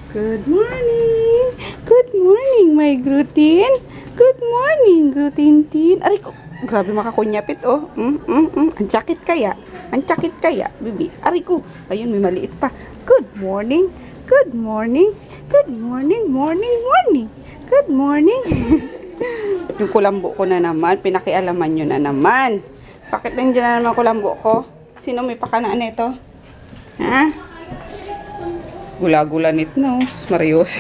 Good morning! Good morning, my gluten! Good morning, gluten tin! Aray ko! Grabe makakunyapit, oh. Ang sakit kaya? Ang sakit kaya, bibi? Aray ko! Ayun, may maliit pa. Good morning! Good morning! Good morning! Morning! Morning! Good morning! Yung kulambo ko na naman. Pinakialaman nyo na naman. Bakit nandiyan na naman kulambo ko? Sino may pakanaan nito? Ha? Gula-gula nit, no? Marios.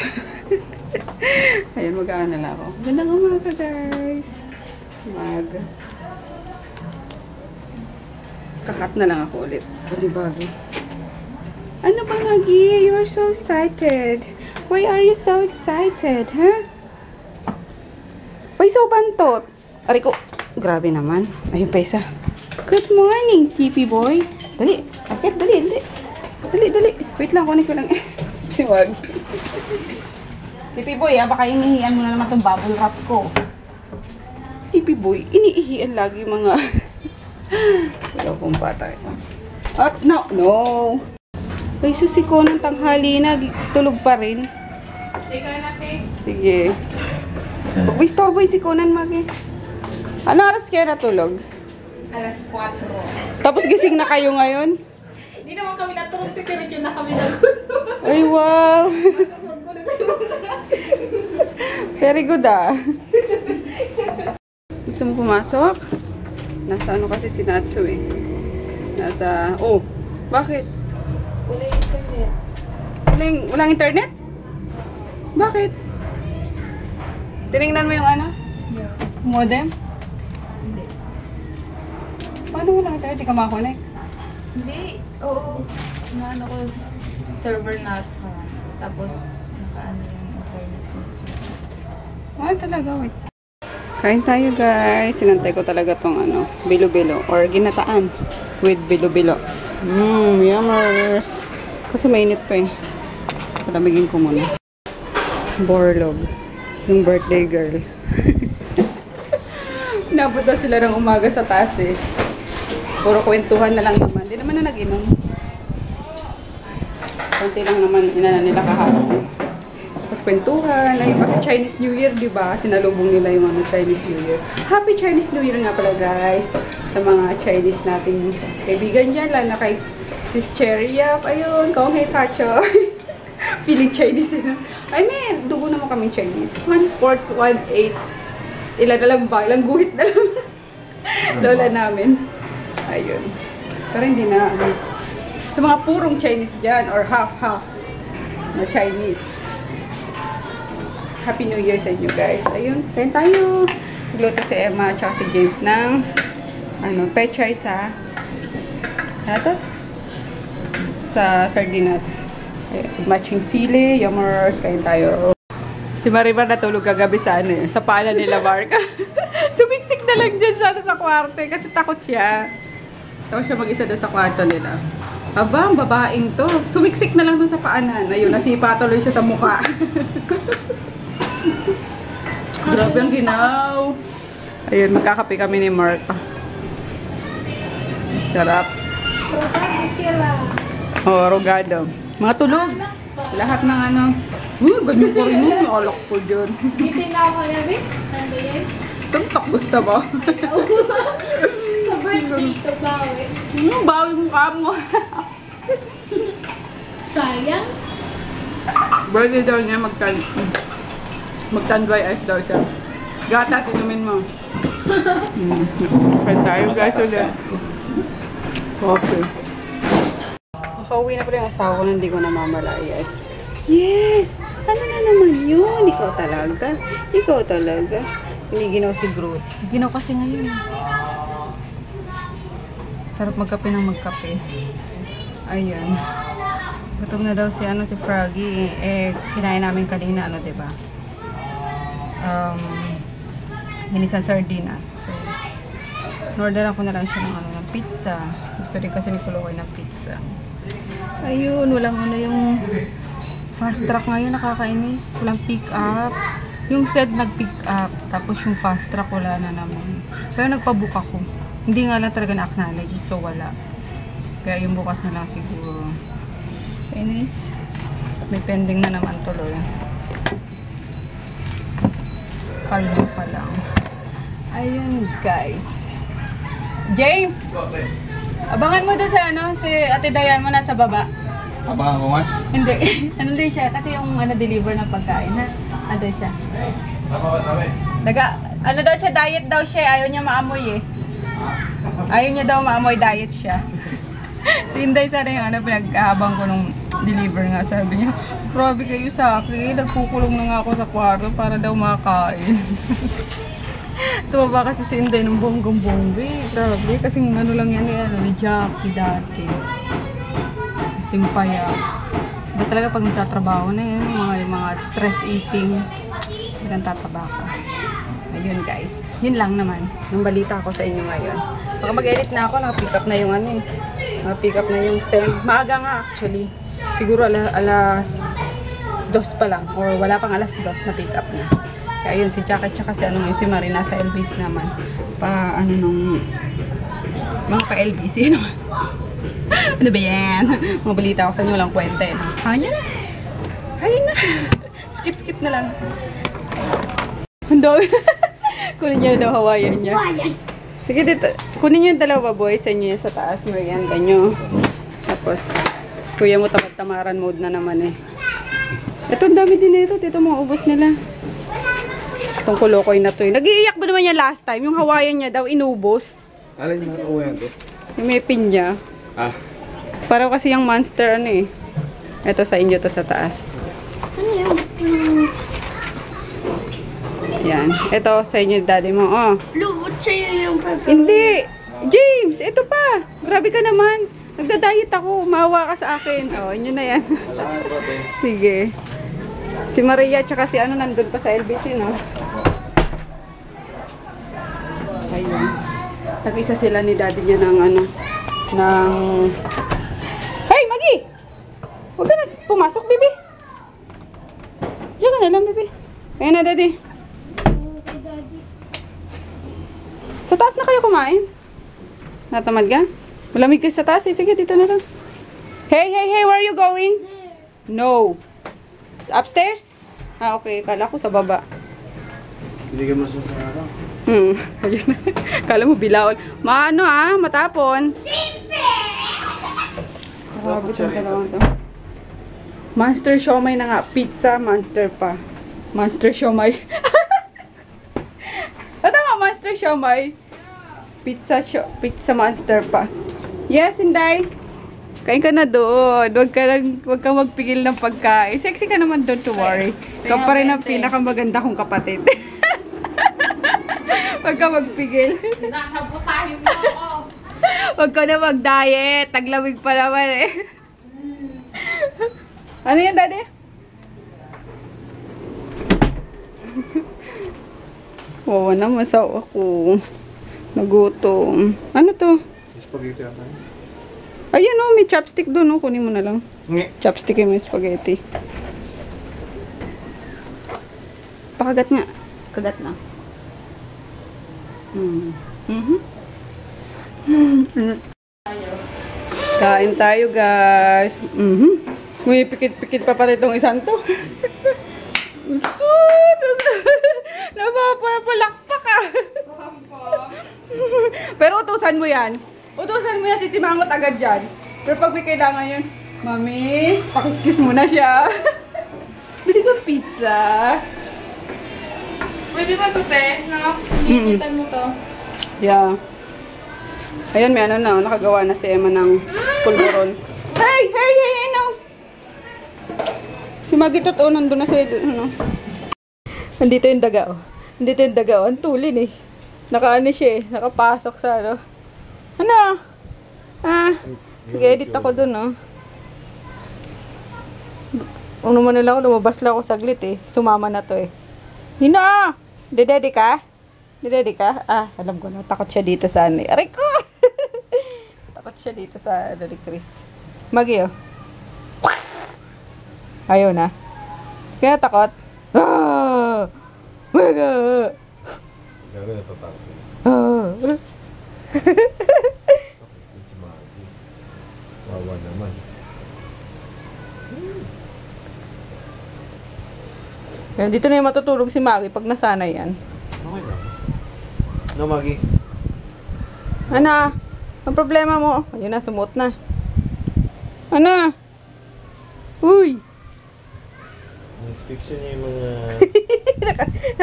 Ayun, mag-aana lang ako. Gandang umaga, guys. Umaga. Kakat na lang ako ulit. Bago. Ano ba, Maggie? You are so excited. Why are you so excited, huh? Why so bantot? Aray ko. Grabe naman. Ayun pa isa. Good morning, TP boy. Dali. Akit, dali. Dali. Wait lang, kunin ko lang. Siwag. TP boy, baka inihian mo na naman itong bubble wrap ko. TP boy, iniihian lagi mga... Wala pong bata ito. Oh, no. Ay, susiko ng tanghali na. Tulog pa rin. Sige. Huwag istorbo yung sikonan, Magi. Ano oras kayo natulog? Alas 4. Tapos gising na kayo ngayon? Hindi naman kami natulog, pero yun na kami nagulog. Ay, wow! Very good, ah. Gusto mo pumasok? Nasa ano kasi si Natsu, eh. Nasa... Oh, bakit? Walang internet. Walang internet? Bakit? Tinignan mo yung ano? Yeah. Modem? Hindi. Paano walang internet? Di ka makakonect? Hindi. Oo. Naano ko, server not tapos nakaano yung internet mismo. Ah, talaga, wait. Kain tayo, guys. Sinantay ko talaga tong ano, bilo-bilo or ginataan with bilo-bilo. Yummers. Kasi mainit pa eh. Palamigin ko muna. Borlog. Yung birthday girl. Napunta sila ng umaga sa taas eh. Puro kwentuhan na lang naman. Hindi naman na nag-inom. Konti lang naman inana nila kahapon. Tapos kwentuhan. Ayun kasi Chinese New Year, di ba? Sinalubong nila yung mga Chinese New Year. Happy Chinese New Year nga pala, guys. Sa mga Chinese nating kaibigan dyan. Lalo na kay Sis Cherry Yap. Ayun. Kung hey Facho. Feeling Chinese. I mean, dugo naman kaming Chinese. 1/4, 1/8. Ilan na lang ba? Ilang guhit na lang. Lola namin. Ayun. Pero hindi na, sa mga purong Chinese dyan, or half-half na Chinese. Happy New Year sa inyo, guys. Ayun, kain tayo. Nagluto si Emma at si James ng pechay sa sa sardinas. Matching sili, yummers, kain tayo. Si Maribar natulog kagabi sa sa pala nila Mark. Sumiksik na lang dyan sa kwarto kasi takot siya. Tapos siya mag-isa doon sa kwarto nila. Aba, ang babaeng to. Sumiksik na lang doon sa paanan. Ayun, nasipa tuloy siya sa mukha. Grabe ang ginaw. Ayun, magkakape kami ni Mark. Sarap. Rogado sila. Oh, rogado. Mga tulog. Lahat ng ganyan ko rin yun. Alok ko dyan. Gitin na ako na rin. Ano yes? Suntok gusto mo? Sa birthday ko bawi. Bawi mo ka mo. Sayang. Birthday daw niya magtan-dry ice daw siya. Gatas, inumin mo. Kaya tayo guys ulit. Coffee. Makauwi na pala yung asawa ko na hindi ko namamalayan. Yes! Ano na naman yun? Ikaw talaga. Hindi ginaw si Groot. Ginaw kasi ngayon. Sarap magkape ng magkape. Ayan. Gutom na daw si Froggy. Kinain namin kanina, diba? Ginisang sardinas. So, in-order ako na lang siya ng pizza. Gusto rin kasi ni Kuloy ng pizza. Ayun, walang yung fast track ngayon, nakakainis. Walang pick up. Yung said nag-pick up, tapos yung fast track wala na naman. Pero nagpabook ako. Hindi nga lang talaga na-acknowledge, so wala. Kaya yung bukas na lang siguro. Kainis. May pending na naman tuloy. Kalma pa lang. Ayun guys. James! Abangan mo doon sa ano, si Ate Dayan mo nasa baba. Abangan ko nga? Hindi. Ano din siya? Kasi yung deliver ng pagkain ha. Ano siya? Ano daw siya? Diet daw siya. Ayaw niya maamoy eh. Ayaw niya daw maamoy, diet siya. Si Inday sana yung pinagkahabang ko nung deliver nga. Sabi niya, grabe kayo sa akin. Nagkukulong na nga ako sa kwarto para daw makain. Tumaba kasi si Inday ng bonggang-bongga. Grabe. Kasi ano lang yan ni Jackie dati. Simpaya. Ba talaga pag nagtatrabaho na yun, mga stress eating, talagang tataba ka. Ayun guys, yun lang naman. Yung balita ko sa inyo ngayon. Baka mag-edit na ako, naka-pick up na yung naka-pick up na yung send. Maaga nga actually. Siguro alas 2 pa lang, or wala pang alas 2 na pick up na. Kaya yun, si Jackie tsaka si Marie nasa LBC naman. Mga pa-LBC naman. Ano ba yan? Mga balita ko sa inyo, walang kwenta eh. Hanya na. Hanya na. Skip na lang. Ang dami. Kunin niyo daw Hawaiian niya. Sige dito. Kunin niyo yung dalawa boys. Sa inyo sa taas. Merienda nyo. Tapos, kuya mo tamad-tamaran mode na naman eh. Ito, ang dami din ito. Dito mga ubos nila. Itong kulokoy na to eh. Nag-iiyak ba naman yan last time? Yung Hawaiian niya daw, inubos. Alay na Hawaiian to? Yung may pin niya. Ah. Para kasi yung monster ano eh. Ito sa inyo to sa taas. Ano yun? Yan. Ito sa inyo daddy mo. Oh. Lubot sa'yo yung pepper. Hindi. James, ito pa. Grabe ka naman. Nagda-diet ako. Maawa ka sa akin. Oh, inyo na yan. Sige. Si Maria tsaka si nandun pa sa LBC, no? Ayun. Tag-isa sila ni daddy niya ng Hey, Maggie! Huwag ka na pumasok, baby. Diyan ka na lang, baby. Ayan na, daddy. Sa taas na kayo kumain? Natamad ka? Malamig kayo sa taas eh. Sige, dito na lang. Hey, where are you going? No. Upstairs? Ah, okay. Kala ko sa baba. Binigyan mo sa sarap. Ayun na. Kala mo bilaon. Matapon. Grabe itong dalawang to. Monster siomay na nga. Pizza, monster pa. Monster siomay. Tama, monster siomay. Pizza monster pa. Yes, Inday. Kain ka na doon. Huwag kang magpigil ng pagkain. Sexy ka naman doon, to worry. Ikaw pa rin ang pinakamaganda kong kapatid. Huwag ka magpigil. Nasabotahin mo ako. Huwag ka na mag-diet. Taglamig pa naman eh. Ano yan, daddy? Oo naman sa ako. Nagutom. Ano to? Spaghetti ata. Ayun o, may chopstick doon. Kunin mo na lang. Nge. Chopstick yung may spaghetti. Pakagat nga. Kagat na. Kain tayo, guys. May pikit-pikit pa pala itong isang to. Napapalakpak ka. Pero utusan mo yan. Utusan mo yan, sisimangot agad dyan. Pero pag may kailangan yun, Mami, pakiskis mo na siya. Bili kong pizza. Pwede ba ito, te? Nakikita mo to. Yeah. Ayan, may nakagawa na si Emma ng pulburon. Hey, no! Si Maggie totoo, nandun na siya, Nandito yung daga, oh. Nandito yung daga, oh. Ang tulin, eh. Nakaano siya, eh. Nakapasok sa, nag-edit ako dun, oh. Naman nila ako, lumabas lang ako saglit, eh. Sumama na to, eh. Nino, dedede ka? Dedede ka? Alam ko na. Takot siya dito sa aray ko! Takot siya dito sa Chris. Maggie, oh. Ayaw na. Kaya takot. Maga! Grabe na tatakot. Si Maggie. Wawa naman. Yan, dito na yung matutulog si Maggie pag nasanay yan. Okay lang. No, Maggie? Ano? Ang problema mo? Ayun na, sumuot na. Ano? Uy! Inspection niya yung mga...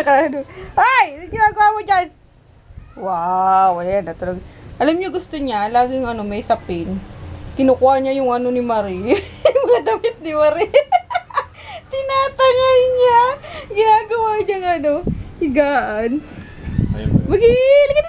Ano? Ay! Ano ginagawa mo dyan? Wow! Ayan, natulog. Alam niyo gusto niya, laging ano, may sapin. Kinukuha niya yung ano ni Marie. Mga damit ni Marie. Tinatangay niya. Ginagawa niya ano, higaan. Ayun ba? Magiging